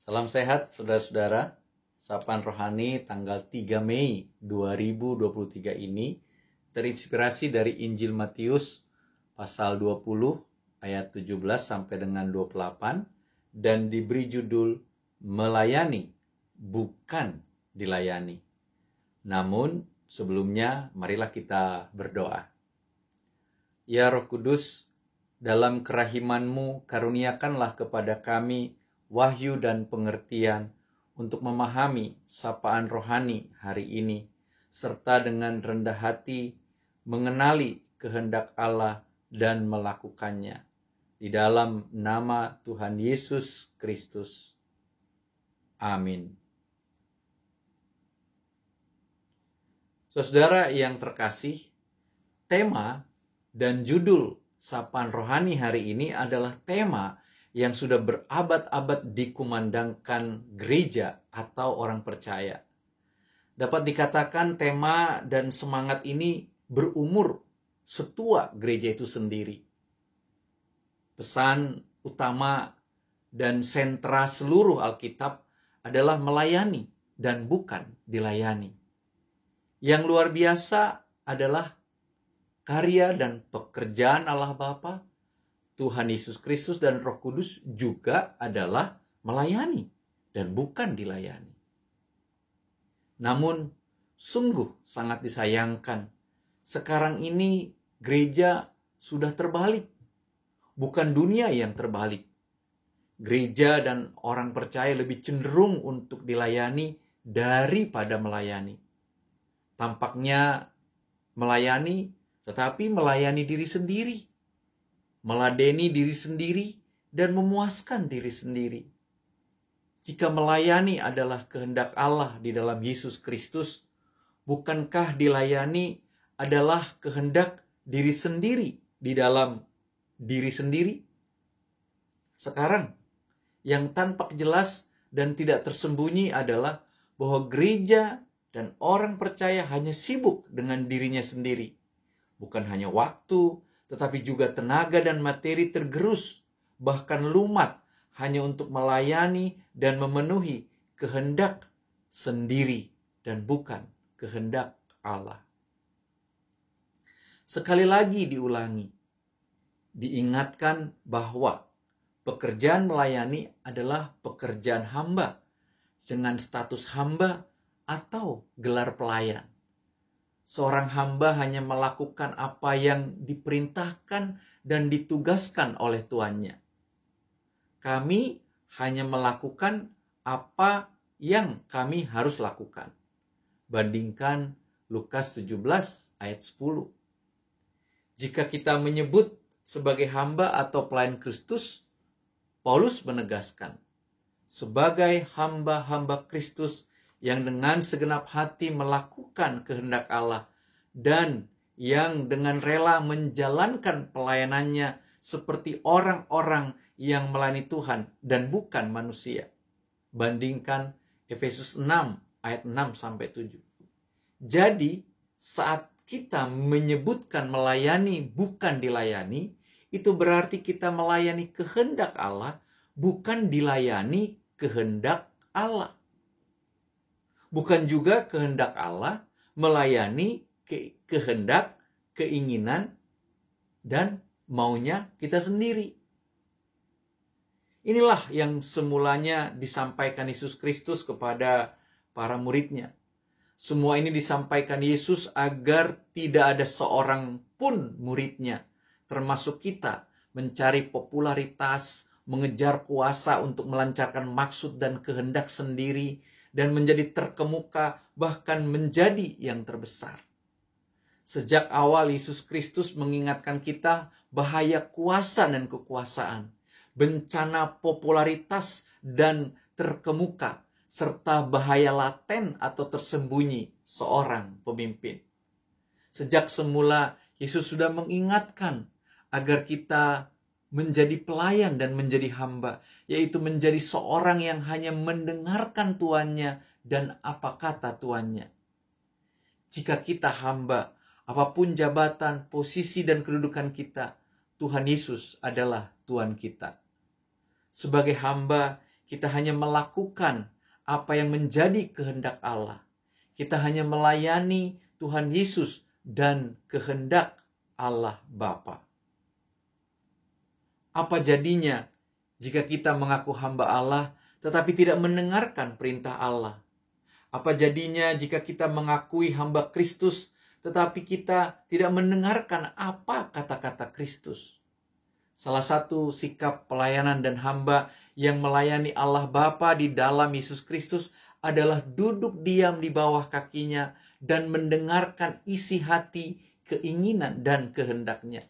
Salam sehat saudara-saudara. Sapaan Rohani tanggal 3 Mei 2023 ini terinspirasi dari Injil Matius pasal 20 ayat 17 sampai dengan 28 dan diberi judul Melayani, bukan dilayani. Namun sebelumnya marilah kita berdoa. Ya Roh Kudus, dalam kerahiman-Mu karuniakanlah kepada kami wahyu dan pengertian untuk memahami sapaan rohani hari ini, serta dengan rendah hati mengenali kehendak Allah dan melakukannya. Di dalam nama Tuhan Yesus Kristus. Amin. Saudara yang terkasih, tema dan judul sapaan rohani hari ini adalah tema yang sudah berabad-abad dikumandangkan gereja atau orang percaya. Dapat dikatakan tema dan semangat ini berumur setua gereja itu sendiri. Pesan utama dan sentra seluruh Alkitab adalah melayani dan bukan dilayani. Yang luar biasa adalah karya dan pekerjaan Allah Bapa, Tuhan Yesus Kristus dan Roh Kudus juga adalah melayani dan bukan dilayani. Namun sungguh sangat disayangkan, sekarang ini gereja sudah terbalik. Bukan dunia yang terbalik. Gereja dan orang percaya lebih cenderung untuk dilayani daripada melayani. Tampaknya melayani, tetapi melayani diri sendiri. Meladeni diri sendiri dan memuaskan diri sendiri. Jika melayani adalah kehendak Allah di dalam Yesus Kristus, bukankah dilayani adalah kehendak diri sendiri di dalam diri sendiri? Sekarang, yang tampak jelas dan tidak tersembunyi adalah bahwa gereja dan orang percaya hanya sibuk dengan dirinya sendiri. Bukan hanya waktu, tetapi juga tenaga dan materi tergerus, bahkan lumat hanya untuk melayani dan memenuhi kehendak sendiri dan bukan kehendak Allah. Sekali lagi diulangi, diingatkan bahwa pekerjaan melayani adalah pekerjaan hamba dengan status hamba atau gelar pelayan. Seorang hamba hanya melakukan apa yang diperintahkan dan ditugaskan oleh tuannya. Kami hanya melakukan apa yang kami harus lakukan. Bandingkan Lukas 17 ayat 10. Jika kita menyebut sebagai hamba atau pelayan Kristus, Paulus menegaskan, sebagai hamba-hamba Kristus yang dengan segenap hati melakukan kehendak Allah dan yang dengan rela menjalankan pelayanannya seperti orang-orang yang melayani Tuhan dan bukan manusia. Bandingkan Efesus 6 ayat 6-7. Jadi saat kita menyebutkan melayani bukan dilayani, itu berarti kita melayani kehendak Allah, bukan dilayani kehendak Allah. Bukan juga kehendak Allah melayani kehendak, keinginan, dan maunya kita sendiri. Inilah yang semulanya disampaikan Yesus Kristus kepada para muridnya. Semua ini disampaikan Yesus agar tidak ada seorang pun muridnya, termasuk kita, mencari popularitas, mengejar kuasa untuk melancarkan maksud dan kehendak sendiri, dan menjadi terkemuka, bahkan menjadi yang terbesar. Sejak awal Yesus Kristus mengingatkan kita bahaya kuasa dan kekuasaan, bencana popularitas dan terkemuka, serta bahaya laten atau tersembunyi seorang pemimpin. Sejak semula, Yesus sudah mengingatkan agar kita menjadi pelayan dan menjadi hamba, yaitu menjadi seorang yang hanya mendengarkan tuannya dan apa kata tuannya. Jika kita hamba, apapun jabatan, posisi, dan kedudukan kita, Tuhan Yesus adalah Tuhan kita. Sebagai hamba, kita hanya melakukan apa yang menjadi kehendak Allah. Kita hanya melayani Tuhan Yesus dan kehendak Allah Bapa. Apa jadinya jika kita mengaku hamba Allah tetapi tidak mendengarkan perintah Allah? Apa jadinya jika kita mengakui hamba Kristus tetapi kita tidak mendengarkan apa kata-kata Kristus? Salah satu sikap pelayanan dan hamba yang melayani Allah Bapa di dalam Yesus Kristus adalah duduk diam di bawah kakinya dan mendengarkan isi hati, keinginan, dan kehendaknya.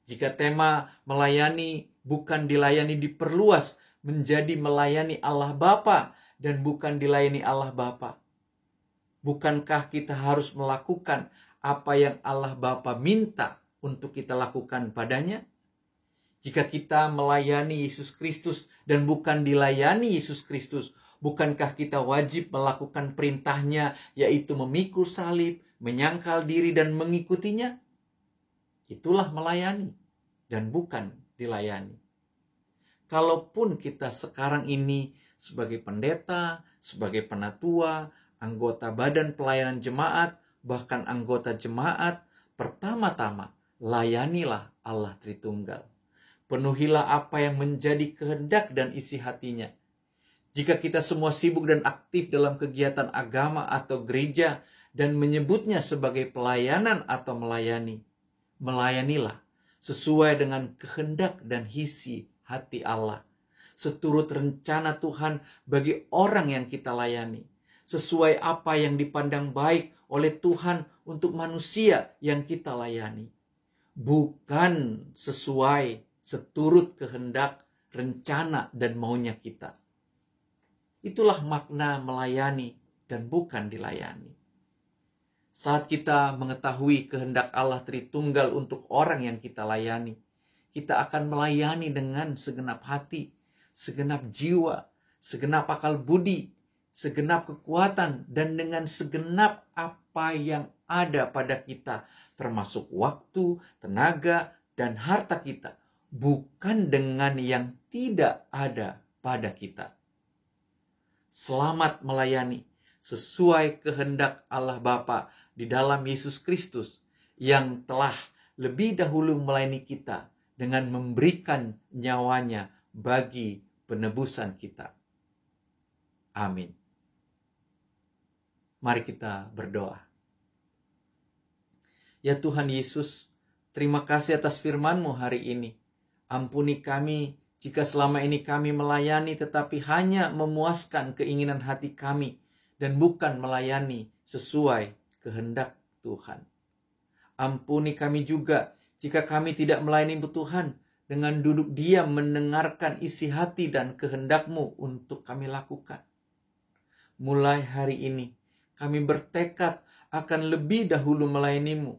Jika tema melayani bukan dilayani diperluas menjadi melayani Allah Bapa dan bukan dilayani Allah Bapa, bukankah kita harus melakukan apa yang Allah Bapa minta untuk kita lakukan padanya? Jika kita melayani Yesus Kristus dan bukan dilayani Yesus Kristus, bukankah kita wajib melakukan perintahnya, yaitu memikul salib, menyangkal diri, dan mengikutinya? Itulah melayani dan bukan dilayani. Kalaupun kita sekarang ini sebagai pendeta, sebagai penatua, anggota badan pelayanan jemaat, bahkan anggota jemaat, pertama-tama layanilah Allah Tritunggal. Penuhilah apa yang menjadi kehendak dan isi hatinya. Jika kita semua sibuk dan aktif dalam kegiatan agama atau gereja dan menyebutnya sebagai pelayanan atau melayani, melayanilah sesuai dengan kehendak dan isi hati Allah, seturut rencana Tuhan bagi orang yang kita layani, sesuai apa yang dipandang baik oleh Tuhan untuk manusia yang kita layani, bukan sesuai seturut kehendak, rencana, dan maunya kita. Itulah makna melayani dan bukan dilayani. Saat kita mengetahui kehendak Allah Tritunggal untuk orang yang kita layani, kita akan melayani dengan segenap hati, segenap jiwa, segenap akal budi, segenap kekuatan, dan dengan segenap apa yang ada pada kita, termasuk waktu, tenaga, dan harta kita, bukan dengan yang tidak ada pada kita. Selamat melayani sesuai kehendak Allah Bapa di dalam Yesus Kristus yang telah lebih dahulu melayani kita dengan memberikan nyawanya bagi penebusan kita. Amin. Mari kita berdoa. Ya Tuhan Yesus, terima kasih atas firman-Mu hari ini. Ampuni kami jika selama ini kami melayani tetapi hanya memuaskan keinginan hati kami dan bukan melayani sesuai kehendak Tuhan. Ampuni kami juga jika kami tidak melayani Tuhan dengan duduk diam mendengarkan isi hati dan kehendak-Mu untuk kami lakukan. Mulai hari ini kami bertekad akan lebih dahulu melayani-Mu,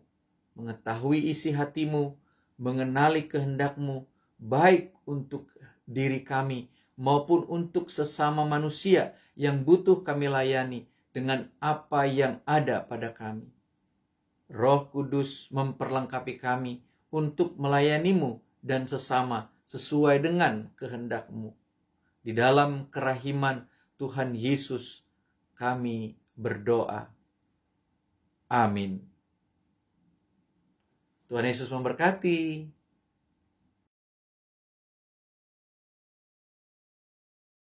mengetahui isi hati-Mu, mengenali kehendak-Mu, baik untuk diri kami maupun untuk sesama manusia yang butuh kami layani dengan apa yang ada pada kami. Roh Kudus memperlengkapi kami untuk melayani-Mu dan sesama sesuai dengan kehendak-Mu. Di dalam kerahiman Tuhan Yesus kami berdoa. Amin. Tuhan Yesus memberkati.